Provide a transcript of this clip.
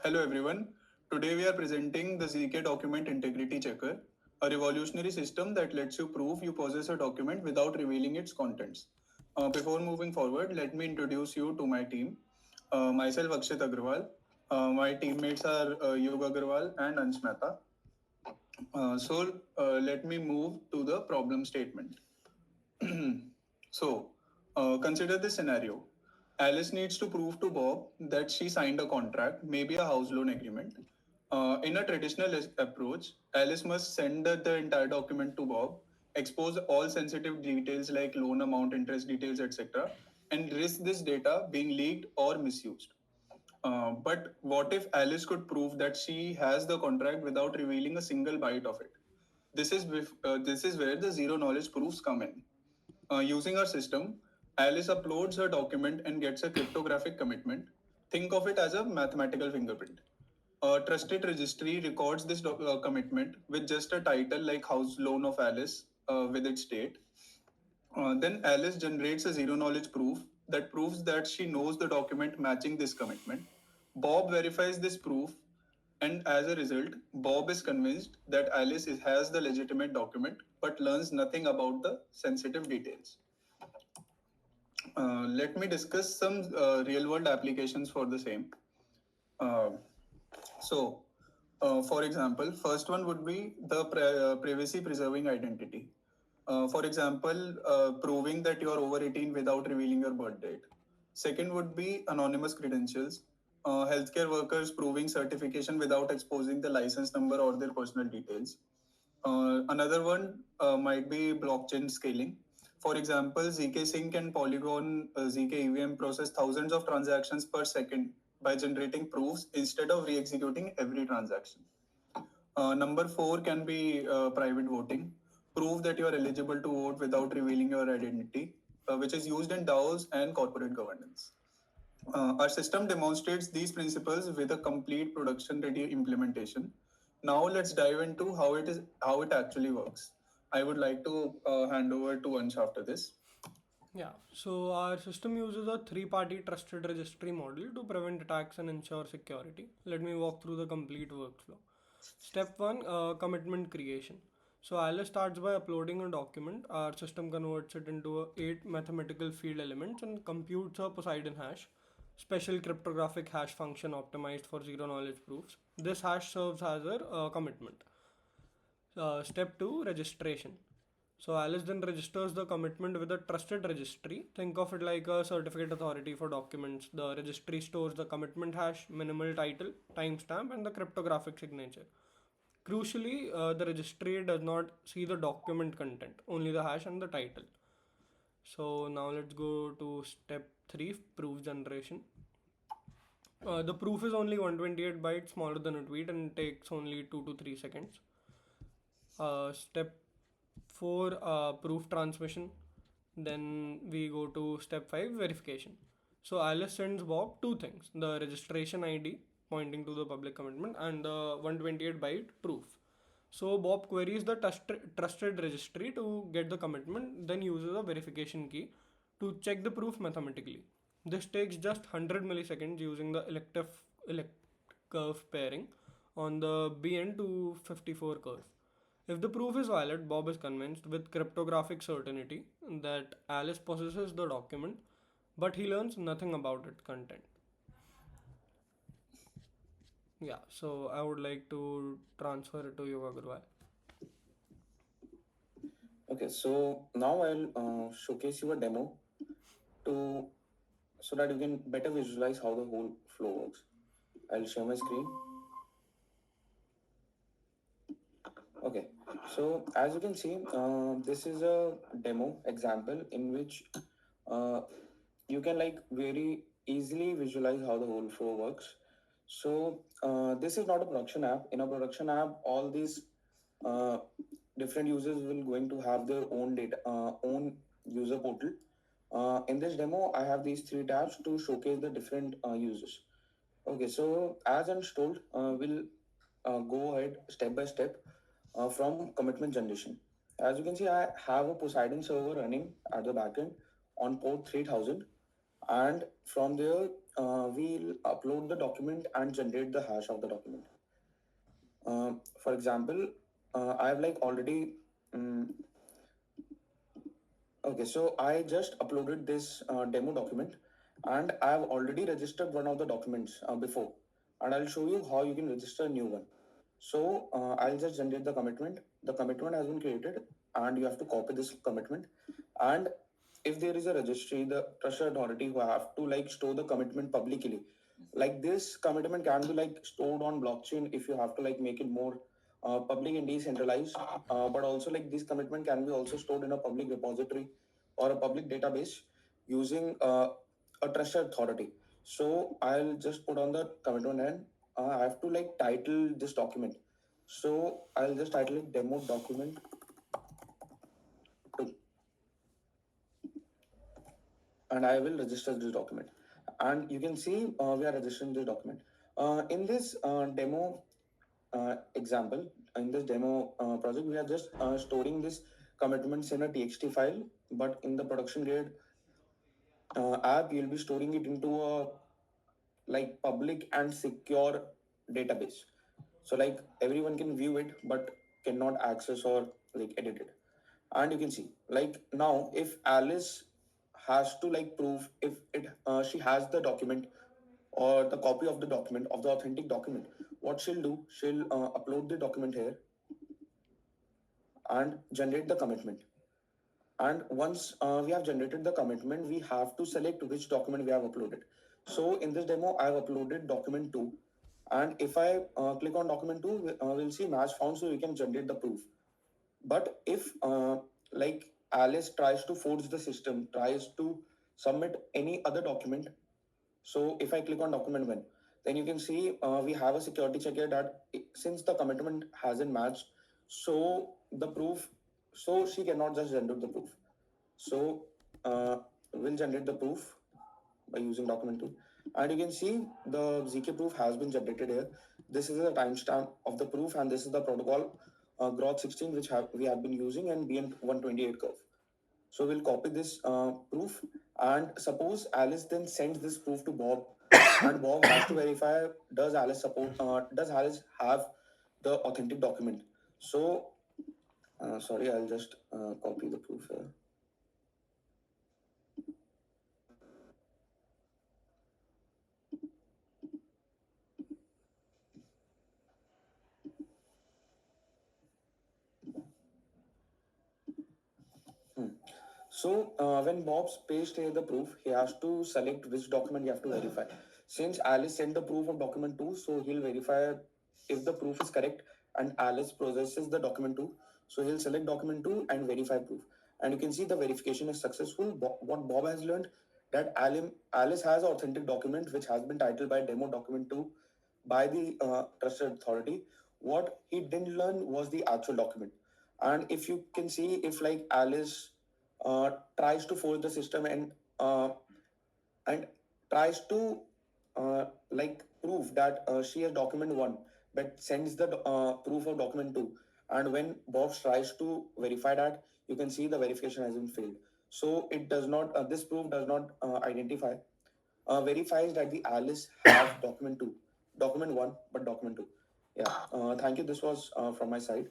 Hello everyone. Today we are presenting the ZK Document Integrity Checker, a revolutionary system that lets you prove you possess a document without revealing its contents. Before moving forward, let me introduce you to my team. Myself, Akshit Agrawal. My teammates are Yug Agrawal and Ansh Mehta. Let me move to the problem statement. Consider this scenario. Alice needs to prove to Bob that she signed a contract, maybe a house loan agreement. In a traditional approach, Alice must send the entire document to Bob, expose all sensitive details like loan amount, interest details, etc., and risk this data being leaked or misused. But what if Alice could prove that she has the contract without revealing a single byte of it? This is where the zero knowledge proofs come in. Using our system, Alice uploads her document and gets a cryptographic commitment. Think of it as a mathematical fingerprint. A trusted registry records this commitment with just a title like House Loan of Alice with its date. Then Alice generates a zero knowledge proof that proves that she knows the document matching this commitment. Bob verifies this proof, and as a result, Bob is convinced that has the legitimate document but learns nothing about the sensitive details. Let me discuss some real world applications for the same. Uh, for example, first one would be the privacy preserving identity. For example, proving that you are over 18 without revealing your birth date. Second would be anonymous credentials. Healthcare workers proving certification without exposing the license number or their personal details. Another one might be blockchain scaling. For example, ZK Sync and Polygon ZK EVM process thousands of transactions per second by generating proofs instead of re executing every transaction. Number four can be private voting. Prove that you are eligible to vote without revealing your identity, which is used in DAOs and corporate governance. Our system demonstrates these principles with a complete production-ready implementation. Now let's dive into how it actually works. I would like to hand over to Ansh after this. Yeah, so our system uses a three-party trusted registry model to prevent attacks and ensure security. Let me walk through the complete workflow. Step 1, commitment creation. So Alice starts by uploading a document. Our system converts it into 8 mathematical field elements and computes a Poseidon hash, special cryptographic hash function optimized for zero knowledge proofs. This hash serves as a commitment. Step 2, registration. So Alice then registers the commitment with a trusted registry. Think of it like a certificate authority for documents. The registry stores the commitment hash, minimal title, timestamp, and the cryptographic signature. Crucially, the registry does not see the document content, only the hash and the title. So now let's go to step 3, proof generation. The proof is only 128 bytes, smaller than a tweet, and takes only 2 to 3 seconds. Step 4, proof transmission. Then we go to step 5, verification. So Alice sends Bob two things: the registration ID pointing to the public commitment and the 128 byte proof. So Bob queries the trusted registry to get the commitment, then uses a verification key to check the proof mathematically. This takes just 100 milliseconds using the elect curve pairing on the BN254 curve. If the proof is valid, Bob is convinced with cryptographic certainty that Alice possesses the document, but he learns nothing about its content. Yeah, so I would like to transfer it to you, Agarwal. Okay, so now I'll showcase you a demo to so that you can better visualize how the whole flow works. I'll share my screen. Okay, so as you can see, this is a demo example in which uh, you can like very easily visualize how the whole flow works. So this is not a production app. In a production app, all these uh, different users will going to have their own data, own user portal. In this demo, I have these three tabs to showcase the different users. Okay, so as I'm told, we'll go ahead step by step from commitment generation. As you can see, I have a Poseidon server running at the backend on port 3000. and from there we'll upload the document and generate the hash of the document. For example, I have like already um, okay, so I just uploaded this demo document and I have already registered one of the documents before, and I'll show you how you can register a new one. So I'll just generate the commitment. The commitment has been created and you have to copy this commitment. And if there is a registry, the trusted authority who have to like store the commitment publicly, like this commitment can be like stored on blockchain if you have to like make it more public and decentralized. But also like this commitment can be also stored in a public repository or a public database using a trusted authority. So I'll just put on the commitment and I have to like title this document. So I'll just title it demo document 2 and I will register this document. And you can see we are registering this document. In this demo example, in this demo project, we are just storing this commitments in a TXT file, but in the production grade app, you'll be storing it into a like public and secure database. So like everyone can view it, but cannot access or like edit it. And you can see like now if Alice has to like prove if it she has the document or the copy of the document of the authentic document, what she'll do, she'll upload the document here and generate the commitment. And once we have generated the commitment, we have to select which document we have uploaded. So in this demo, I have uploaded document 2. And if I click on document 2, we'll see match found, so we can generate the proof. But if like Alice tries to force the system, tries to submit any other document, so if I click on document 1, then you can see we have a security check here that since the commitment hasn't matched, so the proof, so she cannot just generate the proof. So we'll generate the proof by using document 2. And you can see the ZK proof has been generated here. This is the timestamp of the proof, and this is the protocol Groth 16, which we have been using, and BN128 curve. So we'll copy this proof, and suppose Alice then sends this proof to Bob, and Bob has to verify does Alice have the authentic document. So sorry, I'll just copy the proof here. So when Bob's pasted the proof, he has to select which document you have to verify. Since Alice sent the proof of document 2, so he'll verify if the proof is correct and Alice processes the document 2. So he'll select document 2 and verify proof. And you can see the verification is successful. What Bob has learned that Alice has an authentic document which has been titled by demo document 2 by the trusted authority. What he didn't learn was the actual document. And if you can see, if like Alice tries to force the system and tries to like prove that she has document 1 but sends the proof of document 2, and when Bob tries to verify that, you can see the verification has been failed. So it does not this proof does not identify verifies that the Alice have document 2, document 1 but document 2. Yeah, thank you. This was from my side.